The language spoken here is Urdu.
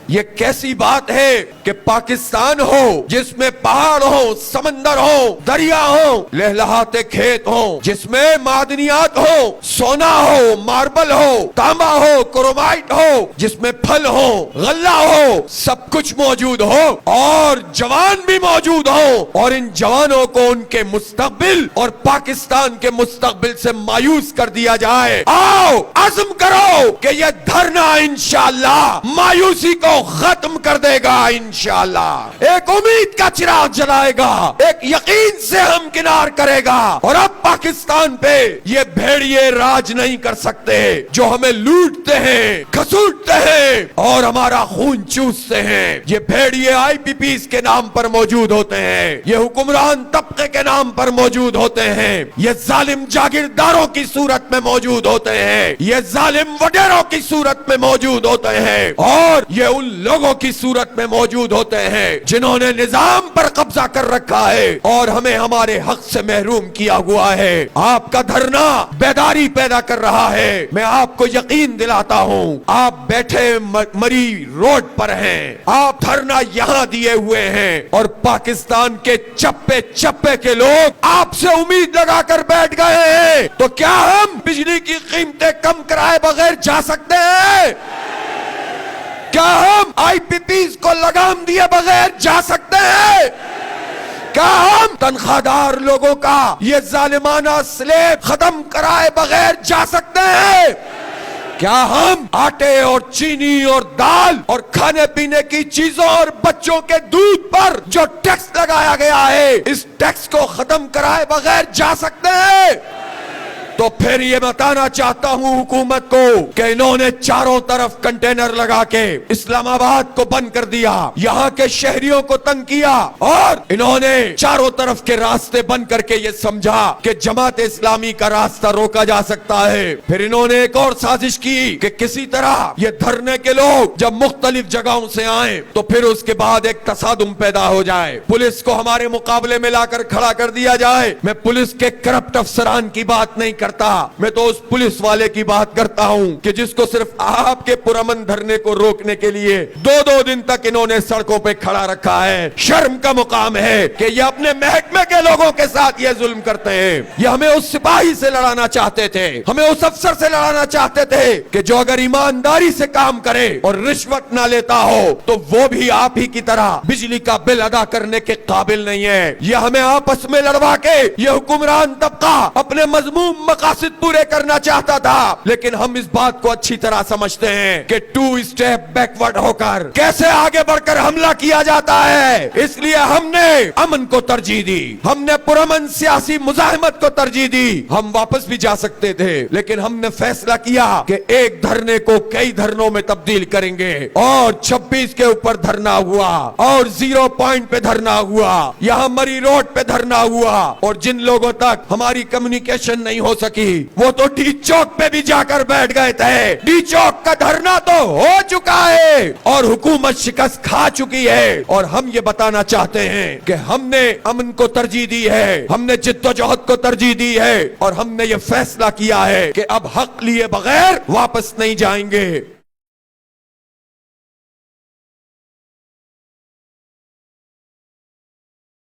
یہ کیسی بات ہے کہ پاکستان ہو جس میں پہاڑ ہو، سمندر ہو، دریا ہو، لہلہاتے کھیت ہو، جس میں معدنیات ہو، سونا ہو، ماربل ہو، تانبا ہو، کرومائٹ ہو، جس میں پھل ہو، غلہ ہو، سب کچھ موجود ہو اور جوان بھی موجود ہو، اور ان جوانوں کو ان کے مستقبل اور پاکستان کے مستقبل سے مایوس کر دیا جائے۔ آؤ عزم کرو کہ یہ دھرنا انشاءاللہ مایوسی کو ختم کر دے گا انشاءاللہ، ایک امید کا چراغ جلائے گا، ایک یقین سے ہم کنار کرے گا، اور اب پاکستان پہ یہ بھیڑیے راج نہیں کر سکتے جو ہمیں لوٹتے ہیں، گھسوٹتے ہیں اور ہمارا خون چوستے ہیں۔ یہ بھیڑیے آئی پی پیز کے نام پر موجود ہوتے ہیں، یہ حکمران طبقے کے نام پر موجود ہوتے ہیں، یہ ظالم جاگیرداروں کی صورت میں موجود ہوتے ہیں، یہ ظالم وڈیروں کی صورت میں موجود ہوتے ہیں، اور یہ ان لوگوں کی صورت میں موجود ہوتے ہیں جنہوں نے نظام پر قبضہ کر رکھا ہے اور ہمیں ہمارے حق سے محروم کیا ہوا ہے۔ آپ کا دھرنا بیداری پیدا کر رہا ہے۔ میں آپ کو یقین دلاتا ہوں، آپ بیٹھے مری روڈ پر ہیں، آپ دھرنا یہاں دیے ہوئے ہیں، اور پاکستان کے چپے چپے کے لوگ آپ سے امید لگا کر بیٹھ گئے ہیں۔ تو کیا ہم بجلی کی قیمتیں کم کرائے بغیر جا سکتے ہیں؟ کیا ہم آئی پی پیز کو لگام دیے بغیر جا سکتے ہیں؟ کیا ہم تنخواہ دار لوگوں کا یہ ظالمانہ سلیب ختم کرائے بغیر جا سکتے ہیں؟ کیا ہم آٹے اور چینی اور دال اور کھانے پینے کی چیزوں اور بچوں کے دودھ پر جو ٹیکس لگایا گیا ہے، اس ٹیکس کو ختم کرائے بغیر جا سکتے ہیں؟ تو پھر یہ بتانا چاہتا ہوں حکومت کو کہ انہوں نے چاروں طرف کنٹینر لگا کے اسلام آباد کو بند کر دیا، یہاں کے شہریوں کو تنگ کیا، اور انہوں نے چاروں طرف کے راستے بند کر کے یہ سمجھا کہ جماعت اسلامی کا راستہ روکا جا سکتا ہے۔ پھر انہوں نے ایک اور سازش کی کہ کسی طرح یہ دھرنے کے لوگ جب مختلف جگہوں سے آئیں تو پھر اس کے بعد ایک تصادم پیدا ہو جائے، پولیس کو ہمارے مقابلے میں لا کر کھڑا کر دیا جائے۔ میں پولیس کے کرپٹ افسران کی بات نہیں کرتا، میں تو اس پولیس والے کی بات کرتا ہوں کہ جس کو صرف آپ کے پرامن دھرنے کو روکنے کے لیے دو دن تک انہوں نے سڑکوں پہ کھڑا رکھا ہے۔ شرم کا مقام ہے کہ یہ اپنے محکمے کے لوگوں کے ساتھ یہ ظلم کرتے ہیں۔ یہ ہمیں اس سپاہی سے لڑانا چاہتے تھے، ہمیں اس افسر سے لڑانا چاہتے تھے کہ جو اگر ایمانداری سے کام کرے اور رشوت نہ لیتا ہو تو وہ بھی آپ ہی کی طرح بجلی کا بل ادا کرنے کے قابل نہیں ہے۔ یہ ہمیں آپس میں لڑوا کے یہ حکمران طبقہ اپنے مذموم مقاصد پورے کرنا چاہتا تھا، لیکن ہم اس بات کو اچھی طرح سمجھتے ہیں کہ 2 اسٹیپ بیکورڈ ہو کر کیسے آگے بڑھ کر حملہ کیا جاتا ہے۔ اس لیے ہم نے امن کو ترجیح دی، ہم نے پرامن سیاسی مزاحمت کو ترجیح دی۔ ہم واپس بھی جا سکتے تھے، لیکن ہم نے فیصلہ کیا کہ ایک دھرنے کو کئی دھرنوں میں تبدیل کریں گے، اور 26 کے اوپر دھرنا ہوا، اور 0 پوائنٹ پہ دھرنا ہوا، یہاں مری روڈ پہ دھرنا ہوا، اور جن لوگوں تک ہماری کمیونیکیشن نہیں ہو سکی وہ تو ڈی چوک پہ بھی جا کر بیٹھ گئے تھے۔ ڈی چوک کا دھرنا تو ہو چکا ہے اور حکومت شکست کھا چکی ہے، اور ہم یہ بتانا چاہتے ہیں کہ ہم نے امن کو ترجیح دی ہے، ہم نے جد و جہد کو ترجیح دی ہے، اور ہم نے یہ فیصلہ کیا ہے کہ اب حق لیے بغیر واپس نہیں جائیں گے۔